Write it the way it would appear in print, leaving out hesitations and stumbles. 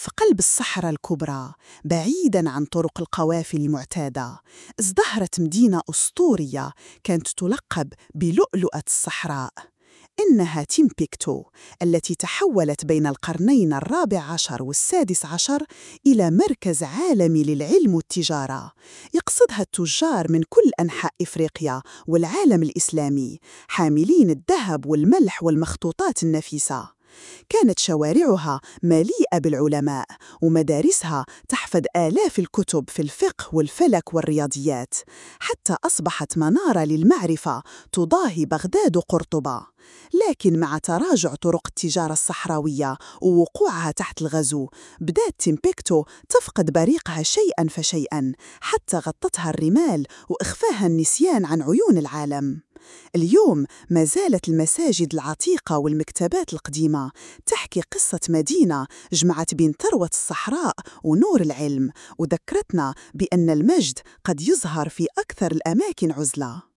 في قلب الصحراء الكبرى، بعيداً عن طرق القوافل المعتادة، ازدهرت مدينة أسطورية كانت تلقب بلؤلؤة الصحراء. إنها تيمبكتو، التي تحولت بين القرنين الرابع عشر والسادس عشر إلى مركز عالمي للعلم والتجارة. يقصدها التجار من كل أنحاء إفريقيا والعالم الإسلامي، حاملين الذهب والملح والمخطوطات النفيسة. كانت شوارعها مليئة بالعلماء، ومدارسها تحفظ آلاف الكتب في الفقه والفلك والرياضيات، حتى أصبحت منارة للمعرفة تضاهي بغداد وقرطبة. لكن مع تراجع طرق التجارة الصحراوية ووقوعها تحت الغزو، بدأت تيمبكتو تفقد بريقها شيئاً فشيئاً، حتى غطتها الرمال وإخفاها النسيان عن عيون العالم. اليوم ما زالت المساجد العتيقة والمكتبات القديمة تحكي قصة مدينة جمعت بين ثروة الصحراء ونور العلم، وذكرتنا بأن المجد قد يظهر في أكثر الأماكن عزلة.